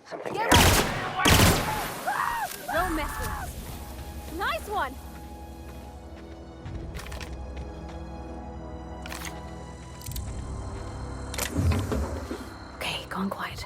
Something Get there. ready! No messing. Nice one! Okay, gone quiet.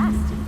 fast.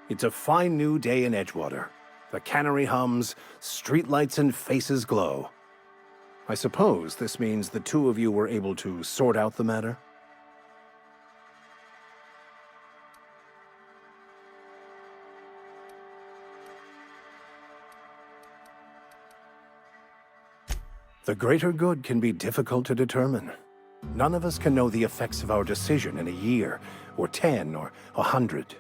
It's a fine new day in Edgewater. The cannery hums, streetlights and faces glow. I suppose this means the two of you were able to sort out the matter? The greater good can be difficult to determine. None of us can know the effects of our decision in a year, or 10, or 100.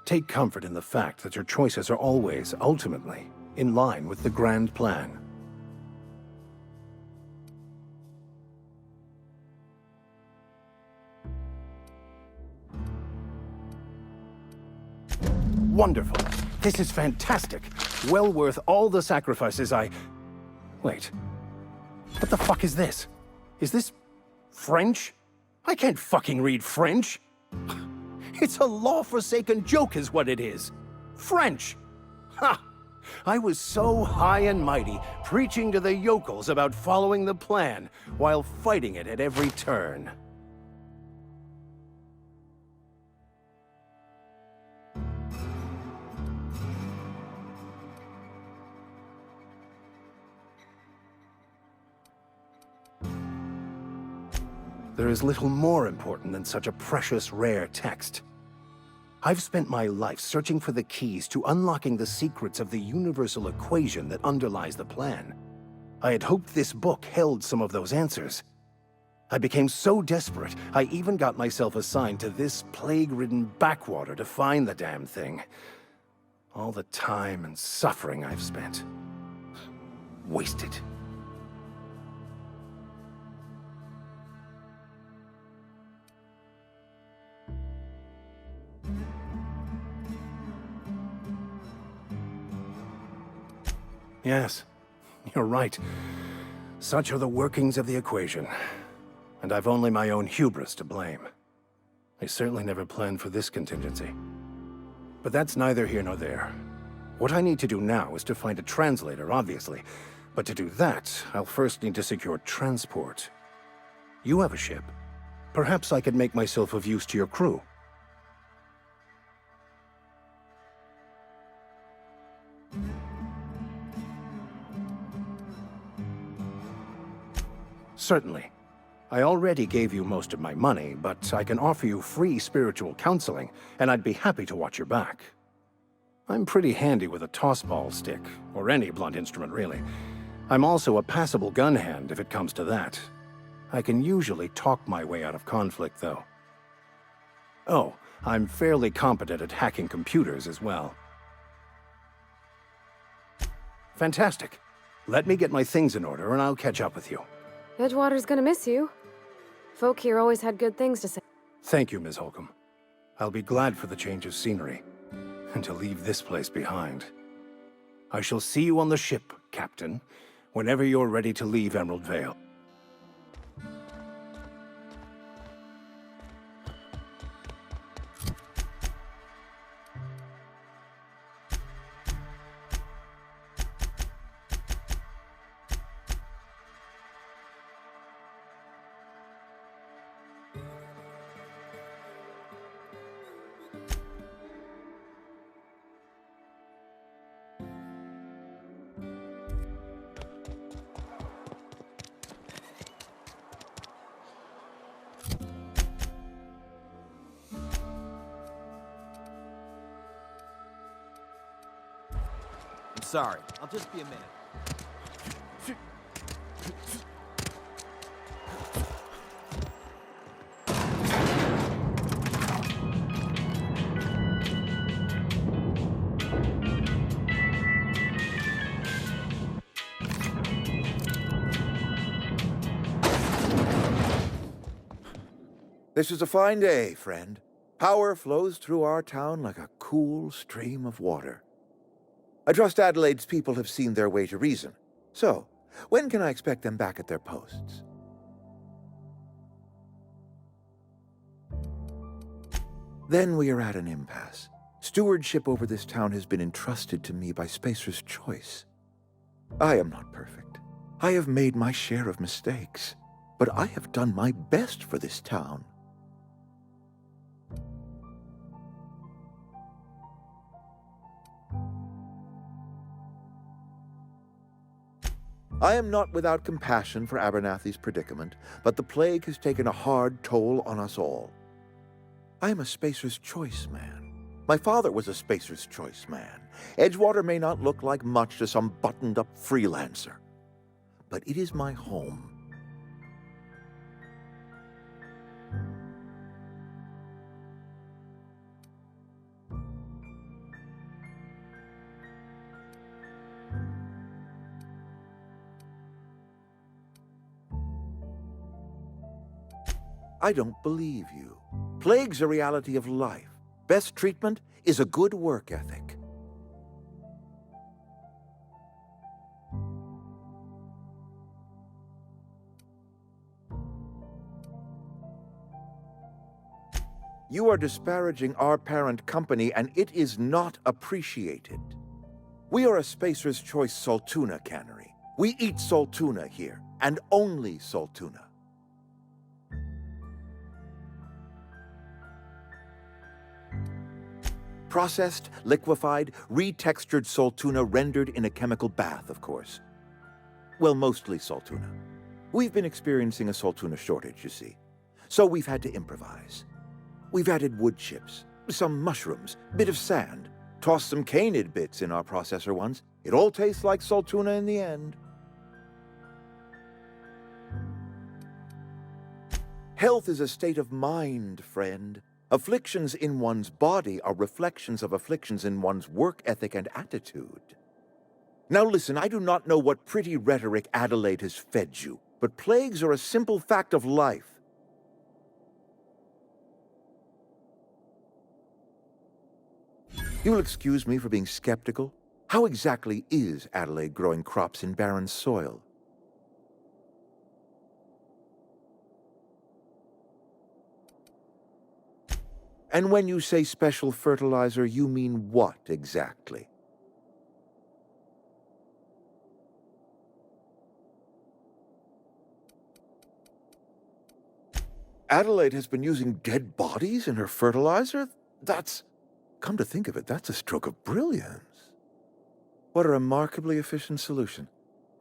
Take comfort in the fact that your choices are always, ultimately, in line with the grand plan. Wonderful. This is fantastic. Well worth all the sacrifices I... Wait. What the fuck is this? Is this... French? I can't fucking read French. It's a law-forsaken joke is what it is. French! Ha! I was so high and mighty, preaching to the yokels about following the plan, while fighting it at every turn. There is little more important than such a precious, rare text. I've spent my life searching for the keys to unlocking the secrets of the universal equation that underlies the plan. I had hoped this book held some of those answers. I became so desperate, I even got myself assigned to this plague-ridden backwater to find the damn thing. All the time and suffering I've spent. Wasted. Yes, you're right. Such are the workings of the equation. And I've only my own hubris to blame. I certainly never planned for this contingency. But that's neither here nor there. What I need to do now is to find a translator, obviously. But to do that, I'll first need to secure transport. You have a ship. Perhaps I could make myself of use to your crew. Certainly. I already gave you most of my money, but I can offer you free spiritual counseling, and I'd be happy to watch your back. I'm pretty handy with a tossball stick, or any blunt instrument really. I'm also a passable gun hand if it comes to that. I can usually talk my way out of conflict, though. Oh, I'm fairly competent at hacking computers as well. Fantastic. Let me get my things in order, and I'll catch up with you. Edgewater's gonna miss you. Folk here always had good things to say. Thank you, Ms. Holcomb. I'll be glad for the change of scenery, and to leave this place behind. I shall see you on the ship, Captain, whenever you're ready to leave Emerald Vale. sorry. I'll just be a minute. This is a fine day, friend. Power flows through our town like a cool stream of water. I trust Adelaide's people have seen their way to reason. So, when can I expect them back at their posts? Then we are at an impasse. Stewardship over this town has been entrusted to me by Spacer's Choice. I am not perfect. I have made my share of mistakes. But I have done my best for this town. I am not without compassion for Abernathy's predicament, but the plague has taken a hard toll on us all. I am a Spacer's Choice man. My father was a Spacer's Choice man. Edgewater may not look like much to some buttoned-up freelancer, but it is my home. I don't believe you. Plague's a reality of life. Best treatment is a good work ethic. You are disparaging our parent company, and it is not appreciated. We are a Spacer's Choice Saltuna cannery. We eat Saltuna here, and only Saltuna. Processed, liquefied, retextured Saltuna rendered in a chemical bath, of course. Well, mostly Saltuna. We've been experiencing a Saltuna shortage, you see. So we've had to improvise. We've added wood chips, some mushrooms, bit of sand, tossed some canid bits in our processor once. It all tastes like Saltuna in the end. Health is a state of mind, friend. Afflictions in one's body are reflections of afflictions in one's work ethic and attitude. Now listen, I do not know what pretty rhetoric Adelaide has fed you, but plagues are a simple fact of life. You'll excuse me for being skeptical. How exactly is Adelaide growing crops in barren soil? And when you say special fertilizer, you mean what exactly? Adelaide has been using dead bodies in her fertilizer? Come to think of it, that's a stroke of brilliance. What a remarkably efficient solution.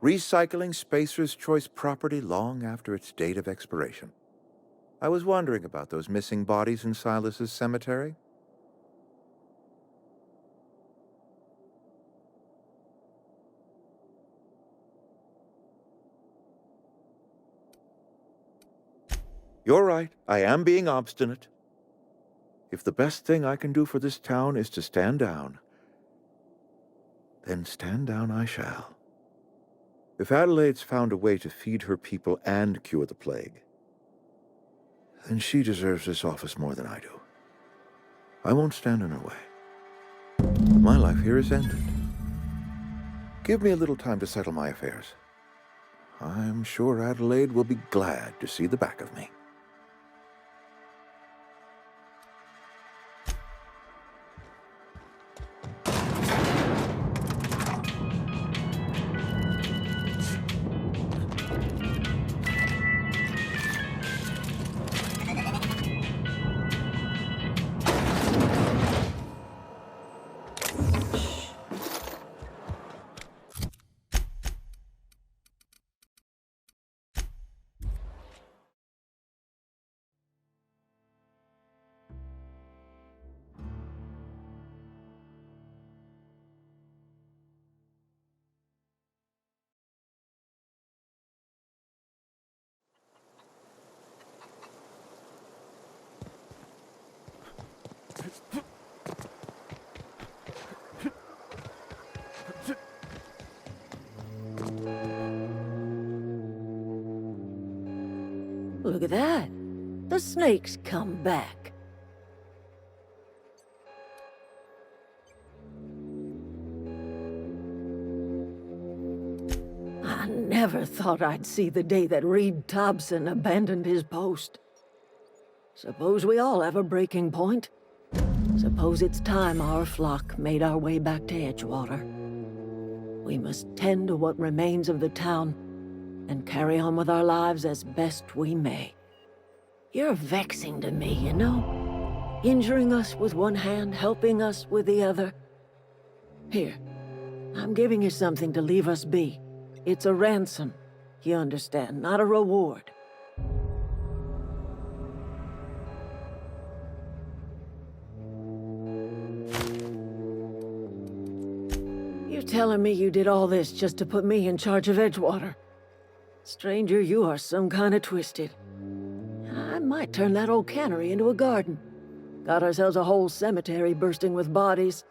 Recycling Spacer's Choice property long after its date of expiration. I was wondering about those missing bodies in Silas's cemetery. You're right, I am being obstinate. If the best thing I can do for this town is to stand down, then stand down I shall. If Adelaide's found a way to feed her people and cure the plague, then she deserves this office more than I do. I won't stand in her way. My life here is ended. Give me a little time to settle my affairs. I'm sure Adelaide will be glad to see the back of me. Look at that. The snake's come back. I never thought I'd see the day that Reed Thompson abandoned his post. Suppose we all have a breaking point. Suppose it's time our flock made our way back to Edgewater. We must tend to what remains of the town and carry on with our lives as best we may. You're vexing to me, you know? Injuring us with one hand, helping us with the other. Here, I'm giving you something to leave us be. It's a ransom, you understand, not a reward. You're telling me you did all this just to put me in charge of Edgewater? Stranger, you are some kind of twisted. I might turn that old cannery into a garden. Got ourselves a whole cemetery bursting with bodies.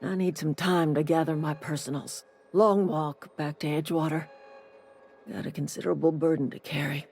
I need some time to gather my personals. Long walk back to Edgewater. Got a considerable burden to carry.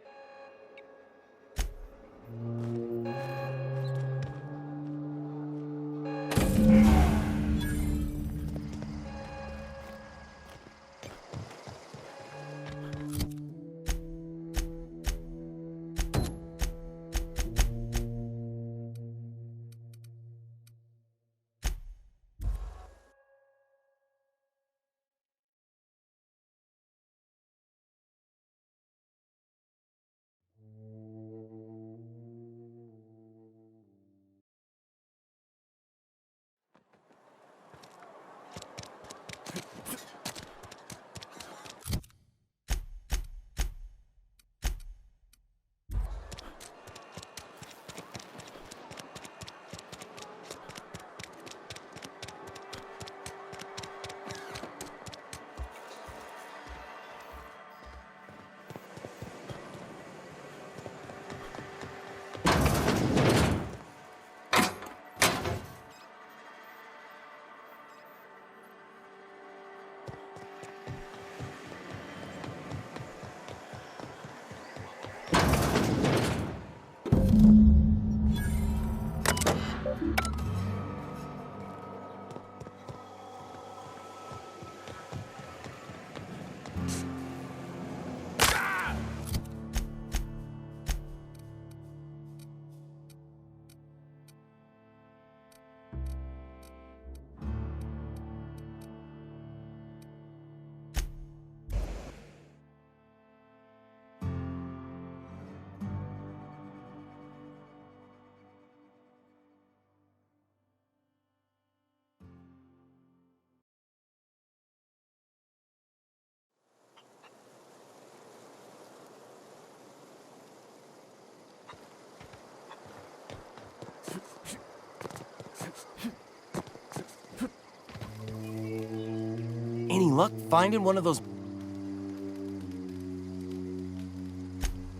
Any luck finding one of those?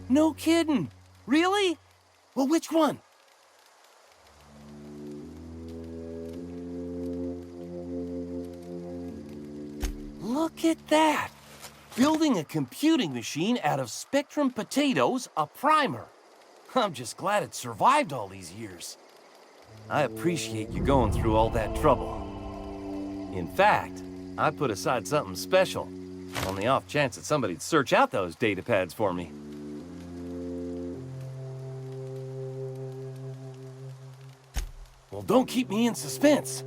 No kidding. Really? Well, which one? Look at that. Building a computing machine out of Spectrum potatoes, a primer. I'm just glad it survived all these years. I appreciate you going through all that trouble. In fact, I put aside something special, on the off chance that somebody'd search out those data pads for me. Well, don't keep me in suspense.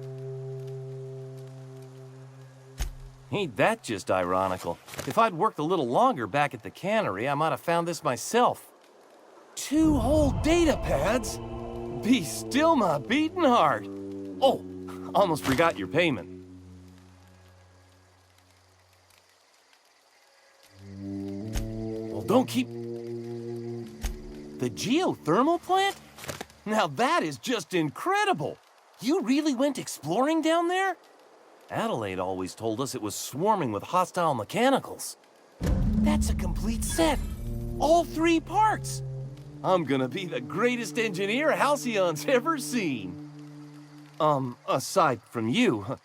Ain't that just ironical? If I'd worked a little longer back at the cannery, I might have found this myself. 2 whole data pads? Be still my beating heart. Oh, almost forgot your payment. Well, don't keep... The geothermal plant? Now that is just incredible! You really went exploring down there? Adelaide always told us it was swarming with hostile mechanicals. That's a complete set. All 3 parts. I'm gonna be the greatest engineer Halcyon's ever seen. Aside from you,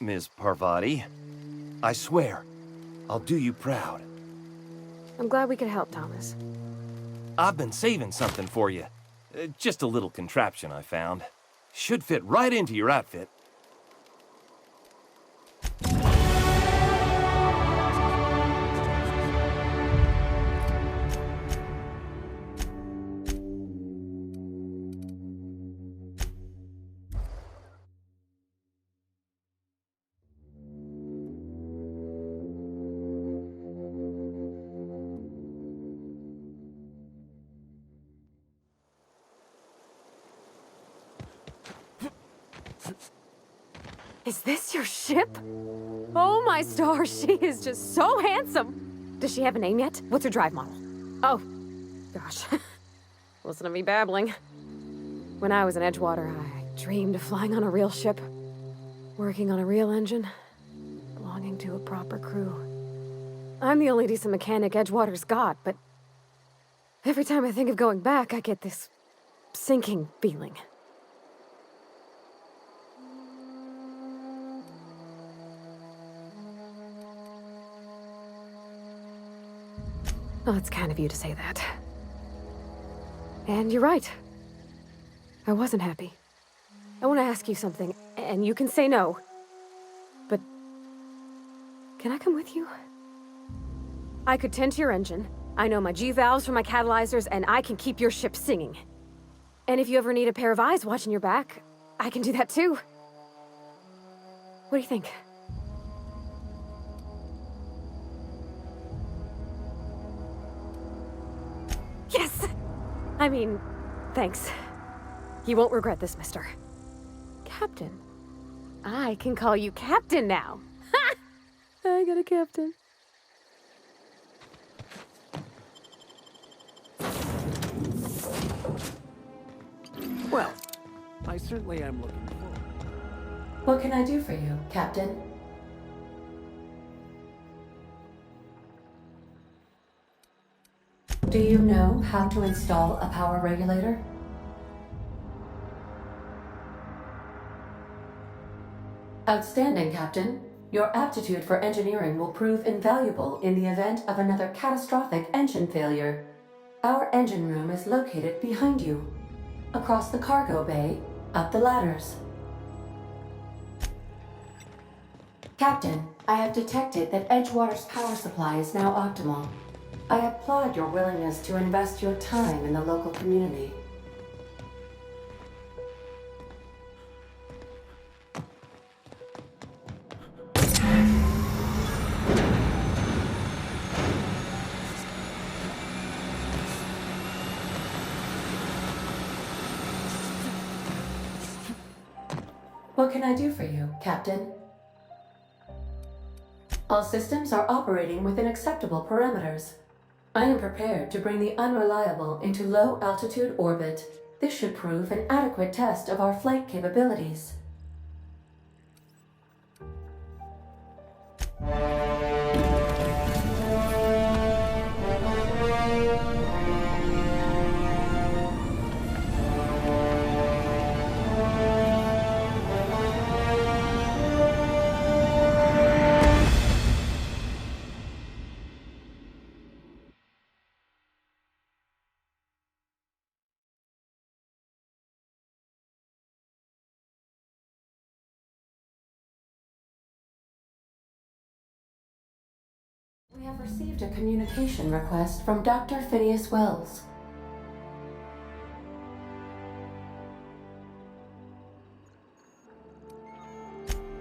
Ms. Parvati, I swear, I'll do you proud. I'm glad we could help, Thomas. I've been saving something for you. Just a little contraption I found. Should fit right into your outfit. Is this your ship? Oh my stars, she is just so handsome! Does she have a name yet? What's her drive model? Oh, gosh. Listen to me babbling. When I was in Edgewater, I dreamed of flying on a real ship, working on a real engine, belonging to a proper crew. I'm the only decent mechanic Edgewater's got, but every time I think of going back, I get this sinking feeling. Well, it's kind of you to say that. And you're right. I wasn't happy. I want to ask you something, and you can say no. But can I come with you? I could tend to your engine. I know my G-valves for my catalyzers, and I can keep your ship singing. And if you ever need a pair of eyes watching your back, I can do that too. What do you think? Yes! I mean, thanks. You won't regret this, mister. Captain. I can call you Captain now. Ha! I got a captain. Well, I certainly am looking forward. What can I do for you, Captain? Do you know how to install a power regulator? Outstanding, Captain. Your aptitude for engineering will prove invaluable in the event of another catastrophic engine failure. Our engine room is located behind you. Across the cargo bay, up the ladders. Captain, I have detected that Edgewater's power supply is now optimal. I applaud your willingness to invest your time in the local community. What can I do for you, Captain? All systems are operating within acceptable parameters. I am prepared to bring the unreliable into low-altitude orbit. This should prove an adequate test of our flight capabilities. We have received a communication request from Dr. Phineas Wells.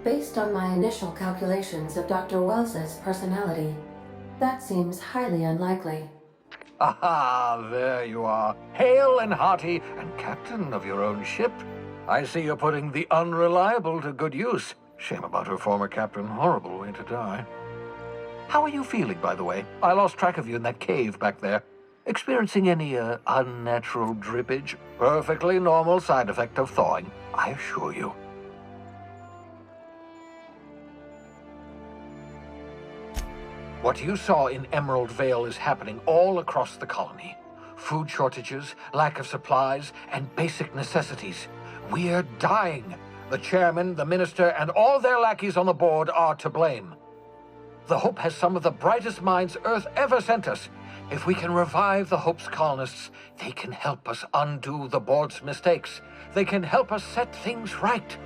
Based on my initial calculations of Dr. Wells's personality, that seems highly unlikely. Aha, there you are, hale and hearty, and captain of your own ship. I see you're putting the unreliable to good use. Shame about her former captain, horrible way to die. How are you feeling, by the way? I lost track of you in that cave back there. Experiencing any, unnatural drippage? Perfectly normal side effect of thawing, I assure you. What you saw in Emerald Vale is happening all across the colony. Food shortages, lack of supplies, and basic necessities. We're dying. The chairman, the minister, and all their lackeys on the board are to blame. The Hope has some of the brightest minds Earth ever sent us. If we can revive the Hope's colonists, they can help us undo the board's mistakes. They can help us set things right.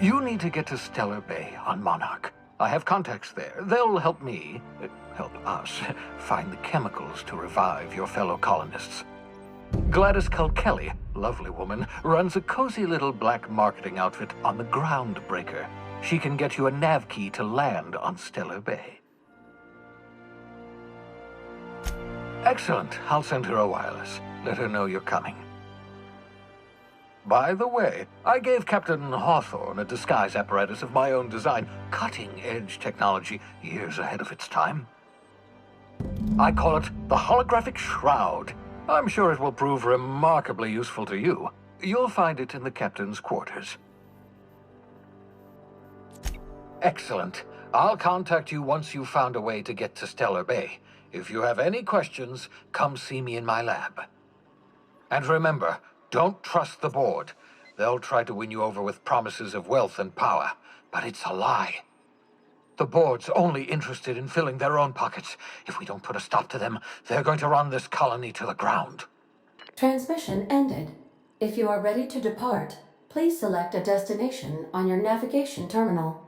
You need to get to Stellar Bay on Monarch. I have contacts there. They'll help me, help us, find the chemicals to revive your fellow colonists. Gladys Kelly, lovely woman, runs a cozy little black marketing outfit on the Groundbreaker. She can get you a nav key to land on Stellar Bay. Excellent. I'll send her a wireless. Let her know you're coming. By the way, I gave Captain Hawthorne a disguise apparatus of my own design, cutting-edge technology years ahead of its time. I call it the Holographic Shroud. I'm sure it will prove remarkably useful to you. You'll find it in the captain's quarters. Excellent. I'll contact you once you've found a way to get to Stellar Bay. If you have any questions, come see me in my lab. And remember, don't trust the board. They'll try to win you over with promises of wealth and power, but it's a lie. The board's only interested in filling their own pockets. If we don't put a stop to them, they're going to run this colony to the ground. Transmission ended. If you are ready to depart, please select a destination on your navigation terminal.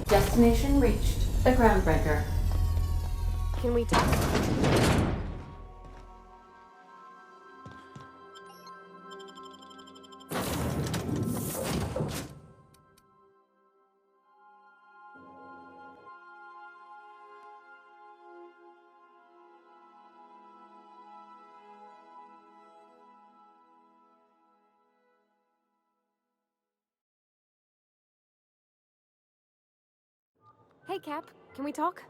Destination reached. The Groundbreaker. Can we talk? Hey, Cap. Can we talk?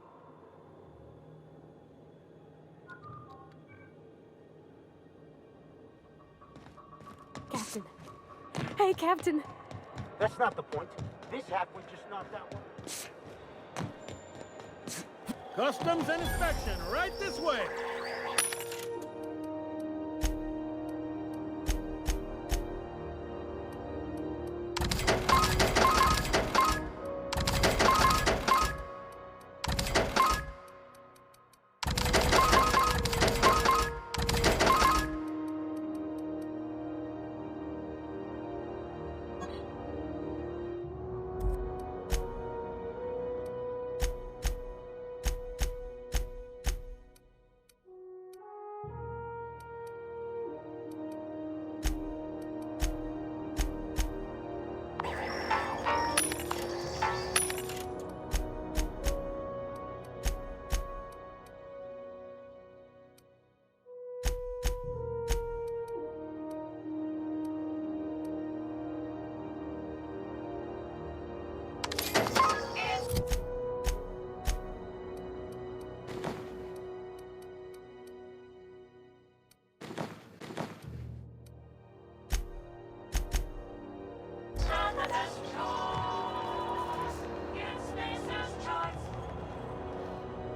Captain. Hey, Captain. That's not the point. This hack was just knocked out. Customs and inspection, right this way.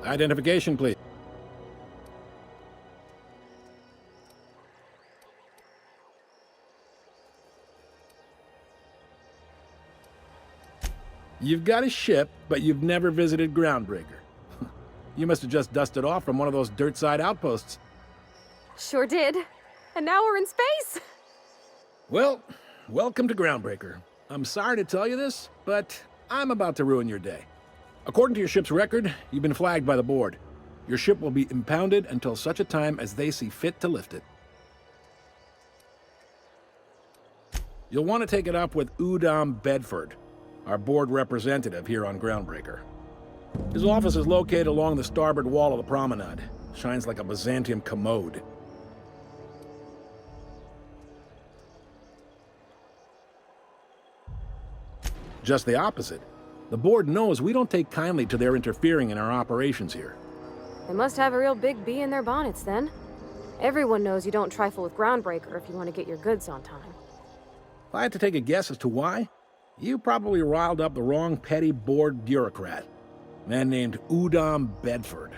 Identification, please. You've got a ship, but you've never visited Groundbreaker. You must have just dusted off from one of those dirt-side outposts. Sure did. And now we're in space. Well, welcome to Groundbreaker. I'm sorry to tell you this, but I'm about to ruin your day. According to your ship's record, you've been flagged by the board. Your ship will be impounded until such a time as they see fit to lift it. You'll want to take it up with Udom Bedford, our board representative here on Groundbreaker. His office is located along the starboard wall of the promenade. Shines like a Byzantium commode. Just the opposite. The board knows we don't take kindly to their interfering in our operations here. They must have a real big bee in their bonnets, then. Everyone knows you don't trifle with Groundbreaker if you want to get your goods on time. If I had to take a guess as to why, you probably riled up the wrong petty board bureaucrat. A man named Udom Bedford.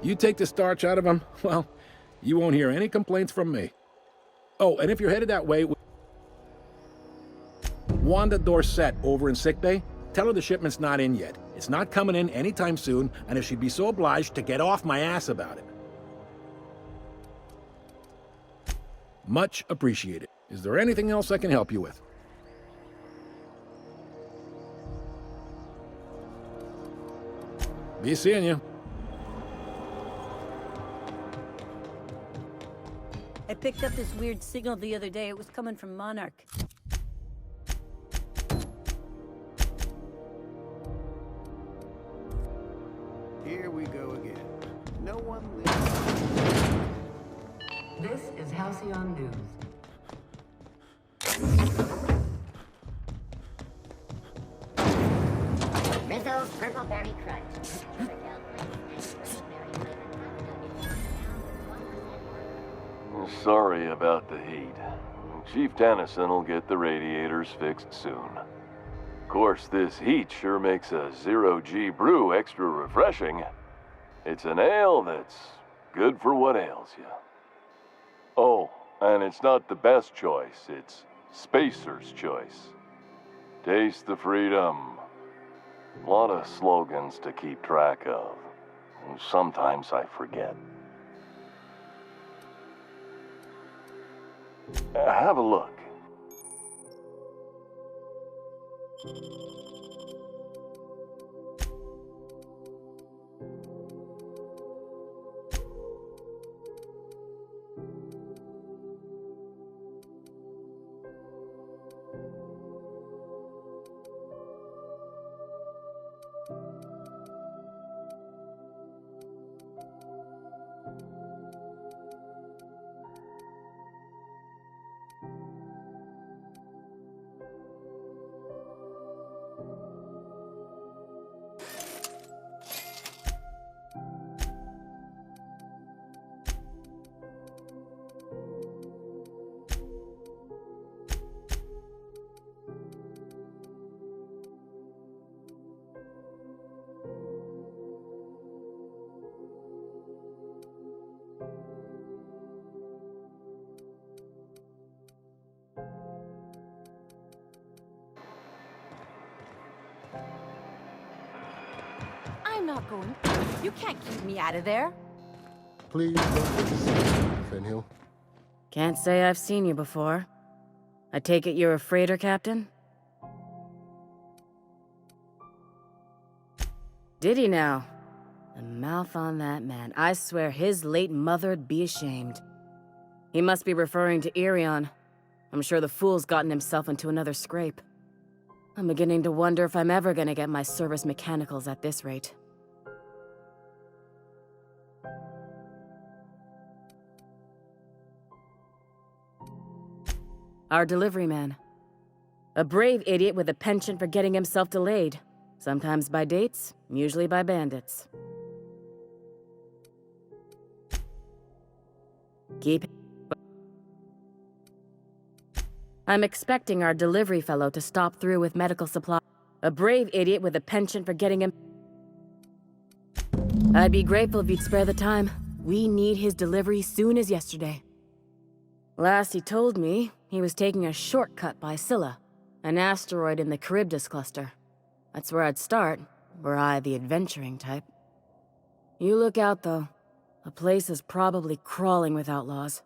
You take the starch out of him, well, you won't hear any complaints from me. Oh, and if you're headed that way, Wanda Dorset over in sickbay, tell her the shipment's not in yet. It's not coming in anytime soon, and if she'd be so obliged to get off my ass about it. Much appreciated. Is there anything else I can help you with? Be seeing you. I picked up this weird signal the other day. It was coming from Monarch. Here we go again. No one lives. This is Halcyon News. Rizzo's Purple Berry Crunch. Sorry about the heat. Chief Tennyson will get the radiators fixed soon. Of course, this heat sure makes a zero-G brew extra refreshing. It's an ale that's good for what ails you. Oh, and it's not the best choice, it's Spacer's choice. Taste the freedom. A lot of slogans to keep track of. Sometimes I forget. Have a look. I'm not going. You can't keep me out of there. Please don't be silly, Fenhill. Can't say I've seen you before. I take it you're a freighter captain? Did he now? The mouth on that man. I swear his late mother'd be ashamed. He must be referring to Irion. I'm sure the fool's gotten himself into another scrape. I'm beginning to wonder if I'm ever gonna get my service mechanicals at this rate. Our delivery man. A brave idiot with a penchant for getting himself delayed. Sometimes by dates, usually by bandits. I'm expecting our delivery fellow to stop through with medical supplies. A brave idiot with a penchant for getting him. I'd be grateful if you'd spare the time. We need his delivery soon as yesterday. Last he told me, he was taking a shortcut by Scylla, an asteroid in the Charybdis cluster. That's where I'd start, were I the adventuring type. You look out, though. The place is probably crawling with outlaws.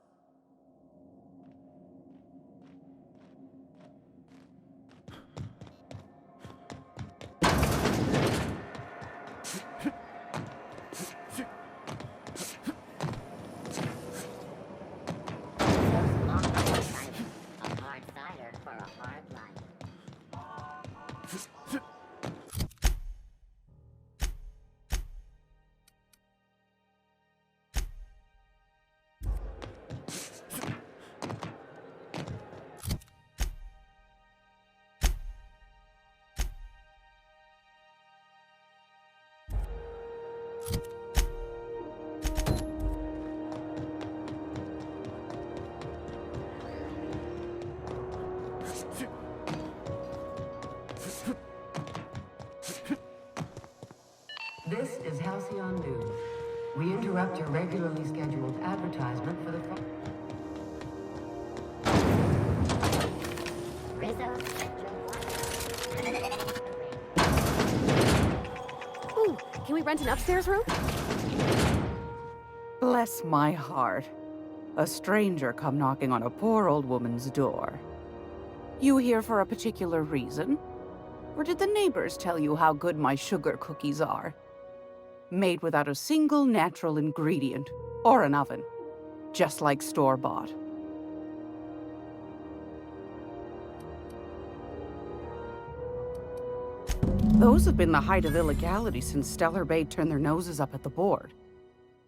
This is Halcyon News. We interrupt your regularly scheduled advertisement for the... Ooh, can we rent an upstairs room? Bless my heart. A stranger come knocking on a poor old woman's door. You here for a particular reason? Or did the neighbors tell you how good my sugar cookies are? Made without a single natural ingredient, or an oven. Just like store-bought. Those have been the height of illegality since Stellar Bay turned their noses up at the board.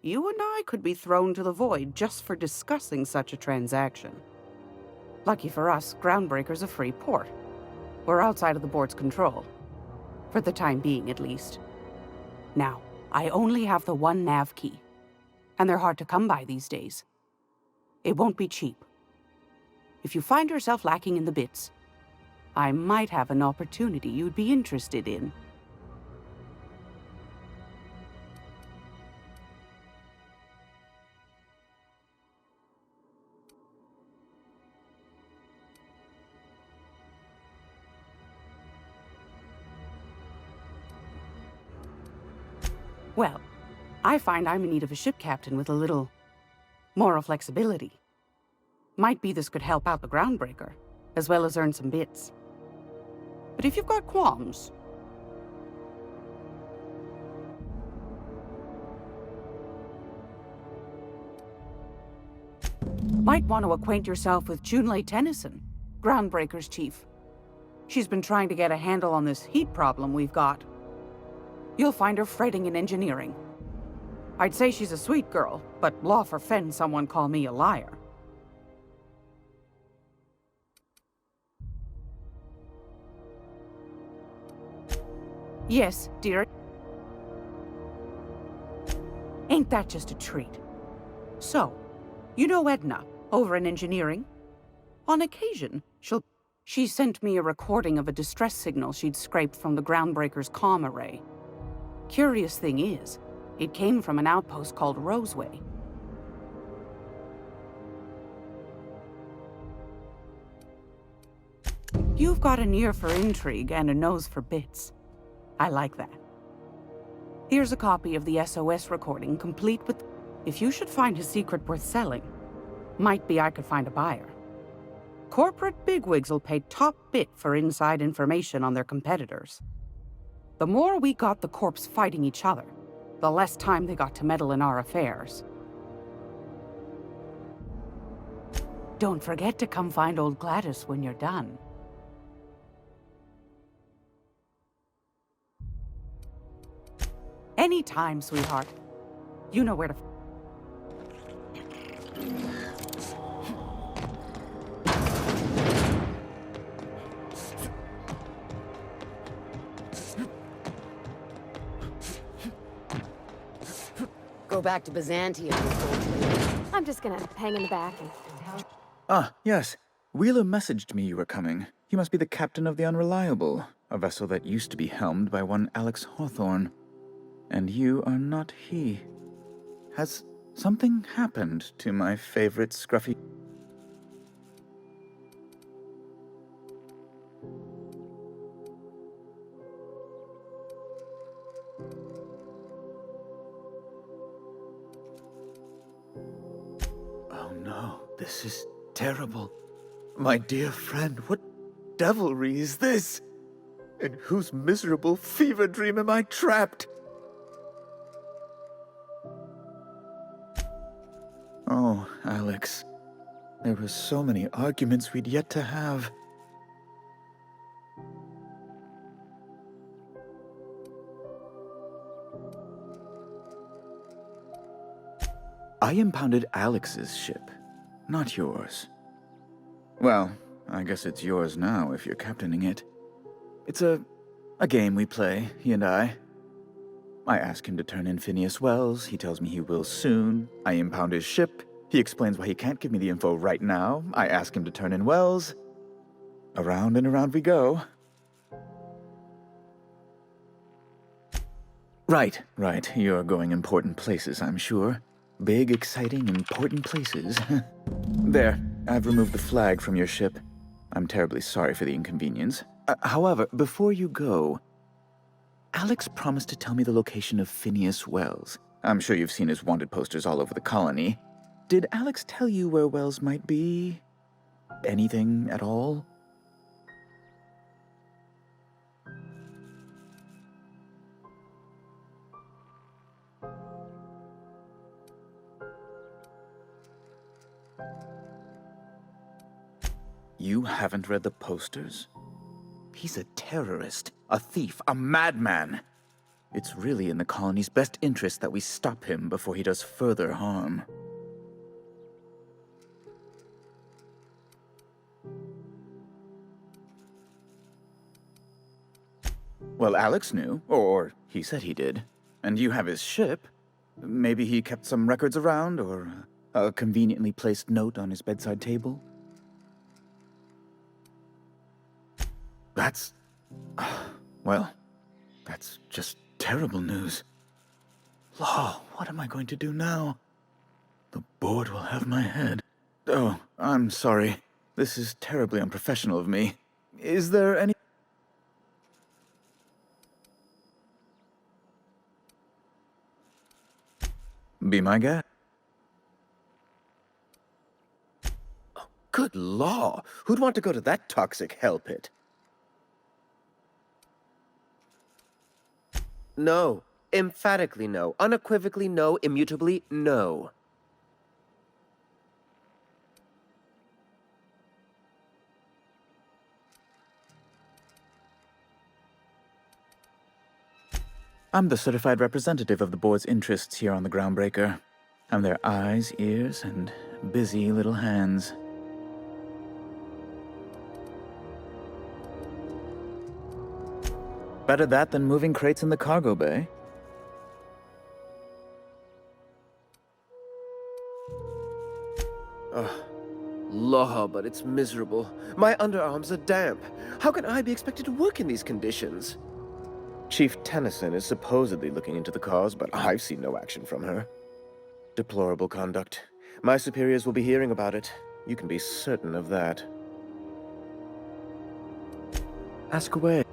You and I could be thrown to the void just for discussing such a transaction. Lucky for us, Groundbreaker's a free port. We're outside of the board's control. For the time being, at least. Now, I only have the one nav key. And they're hard to come by these days. It won't be cheap. If you find yourself lacking in the bits, I might have an opportunity you'd be interested in. Well, I find I'm in need of a ship captain with a little moral flexibility. Might be this could help out the Groundbreaker, as well as earn some bits. But if you've got qualms... Might want to acquaint yourself with Junlei Tennyson, Groundbreaker's chief. She's been trying to get a handle on this heat problem we've got. You'll find her fretting in engineering. I'd say she's a sweet girl, but law forfend someone call me a liar. Yes, dear. Ain't that just a treat? So, you know Edna, over in engineering? On occasion, she sent me a recording of a distress signal she'd scraped from the Groundbreaker's comm array. Curious thing is, it came from an outpost called Roseway. You've got an ear for intrigue and a nose for bits. I like that. Here's a copy of the SOS recording, complete with... If you should find his secret worth selling, might be I could find a buyer. Corporate bigwigs will pay top bit for inside information on their competitors. The more we got the corps fighting each other, the less time they got to meddle in our affairs. Don't forget to come find old Gladys when you're done. Anytime, sweetheart. You know where to... Go back to Byzantium. I'm just gonna hang in the back and... Ah, yes. Wheeler messaged me you were coming. You must be the captain of the Unreliable, a vessel that used to be helmed by one Alex Hawthorne. And you are not he. Has something happened to my favorite scruffy... Oh no, this is terrible. My dear friend, what devilry is this? In whose miserable fever dream am I trapped? Oh, Alex. There were so many arguments we'd yet to have. I impounded Alex's ship, not yours. Well, I guess it's yours now if you're captaining it. It's a game we play, he and I. I ask him to turn in Phineas Wells, he tells me he will soon. I impound his ship, he explains why he can't give me the info right now. I ask him to turn in Wells. Around and around we go. Right, you're going important places, I'm sure. Big, exciting, important places. There, I've removed the flag from your ship. I'm terribly sorry for the inconvenience. However, before you go, Alex promised to tell me the location of Phineas Wells. I'm sure you've seen his wanted posters all over the colony. Did Alex tell you where Wells might be? Anything at all? You haven't read the posters? He's a terrorist, a thief, a madman. It's really in the colony's best interest that we stop him before he does further harm. Well, Alex knew, or he said he did. And you have his ship. Maybe he kept some records around, or a conveniently placed note on his bedside table. That's... well, that's just terrible news. Law, what am I going to do now? The board will have my head. Oh, I'm sorry. This is terribly unprofessional of me. Is there any... Be my guest. Oh, good law! Who'd want to go to that toxic hell pit? No. Emphatically no. Unequivocally no. Immutably no. I'm the certified representative of the board's interests here on the Groundbreaker. I'm their eyes, ears, and busy little hands. Better that than moving crates in the cargo bay. Ugh. Law, but it's miserable. My underarms are damp. How can I be expected to work in these conditions? Chief Tennyson is supposedly looking into the cause, but I've seen no action from her. Deplorable conduct. My superiors will be hearing about it. You can be certain of that. Ask away.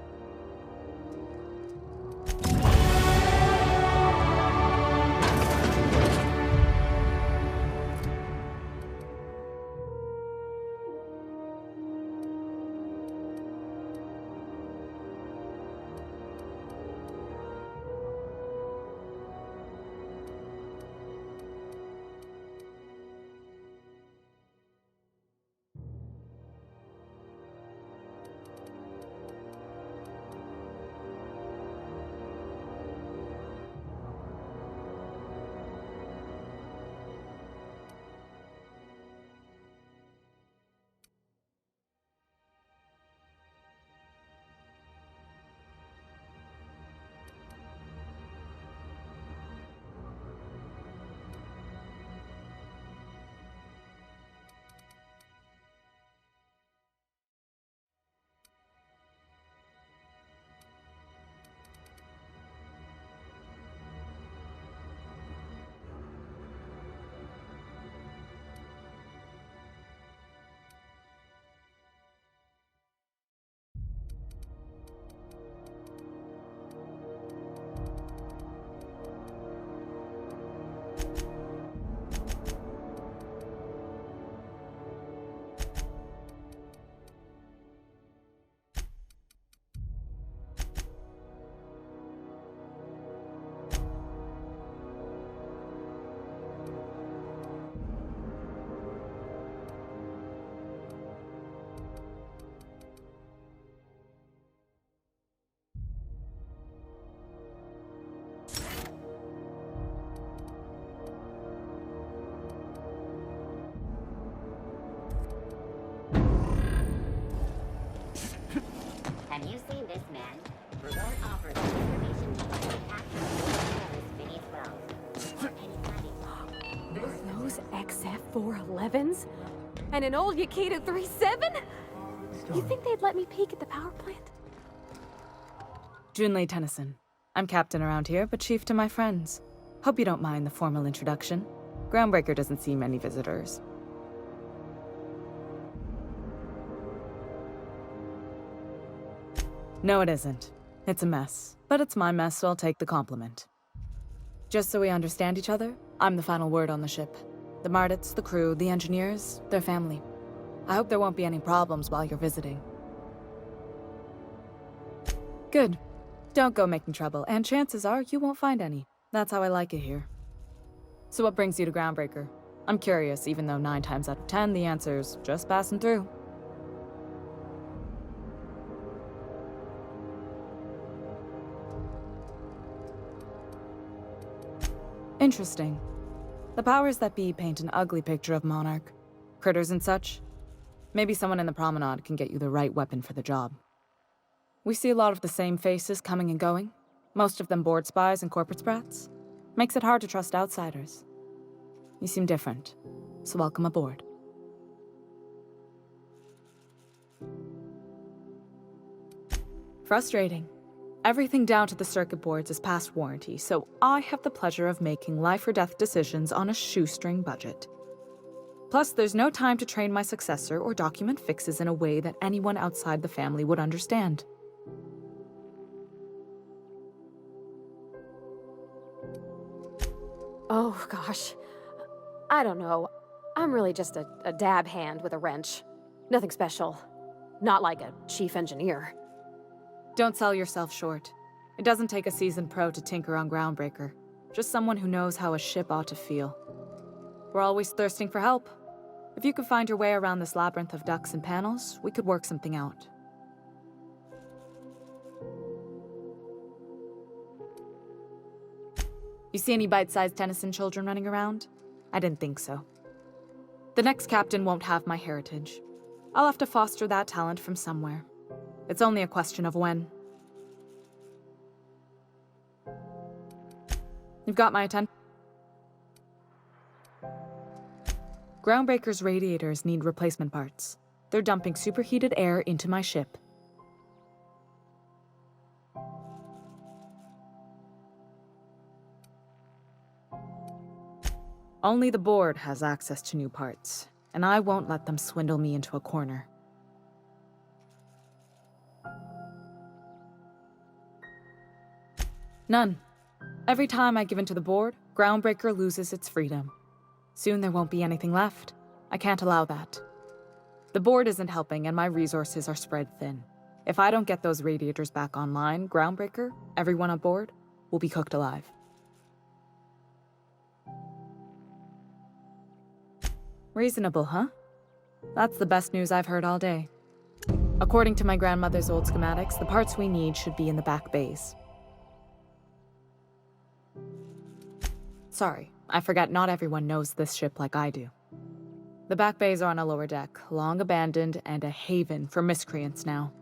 411s? And an old Yakita 37? You think they'd let me peek at the power plant? Junlei Tennyson. I'm captain around here, but chief to my friends. Hope you don't mind the formal introduction. Groundbreaker doesn't see many visitors. No, it isn't. It's a mess. But it's my mess, so I'll take the compliment. Just so we understand each other, I'm the final word on the ship. The Mardits, the crew, the engineers, their family. I hope there won't be any problems while you're visiting. Good. Don't go making trouble, and chances are you won't find any. That's how I like it here. So what brings you to Groundbreaker? I'm curious, even though 9 times out of 10 the answer's just passing through. Interesting. The powers that be paint an ugly picture of Monarch. Critters and such. Maybe someone in the promenade can get you the right weapon for the job. We see a lot of the same faces coming and going. Most of them board spies and corporate sprats. Makes it hard to trust outsiders. You seem different, so welcome aboard. Frustrating. Everything down to the circuit boards is past warranty, so I have the pleasure of making life or death decisions on a shoestring budget. Plus, there's no time to train my successor or document fixes in a way that anyone outside the family would understand. Oh, gosh. I don't know. I'm really just a dab hand with a wrench. Nothing special. Not like a chief engineer. Don't sell yourself short. It doesn't take a seasoned pro to tinker on Groundbreaker. Just someone who knows how a ship ought to feel. We're always thirsting for help. If you could find your way around this labyrinth of ducts and panels, we could work something out. You see any bite-sized Tennyson children running around? I didn't think so. The next captain won't have my heritage. I'll have to foster that talent from somewhere. It's only a question of when. You've got my attention. Groundbreaker's radiators need replacement parts. They're dumping superheated air into my ship. Only the board has access to new parts, and I won't let them swindle me into a corner. None. Every time I give in to the board, Groundbreaker loses its freedom. Soon there won't be anything left. I can't allow that. The board isn't helping and my resources are spread thin. If I don't get those radiators back online, Groundbreaker, everyone on board, will be cooked alive. Reasonable, huh? That's the best news I've heard all day. According to my grandmother's old schematics, the parts we need should be in the back bays. Sorry, I forgot not everyone knows this ship like I do. The back bays are on a lower deck, long abandoned and a haven for miscreants now.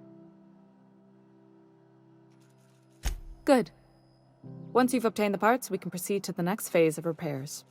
Good. Once you've obtained the parts, we can proceed to the next phase of repairs.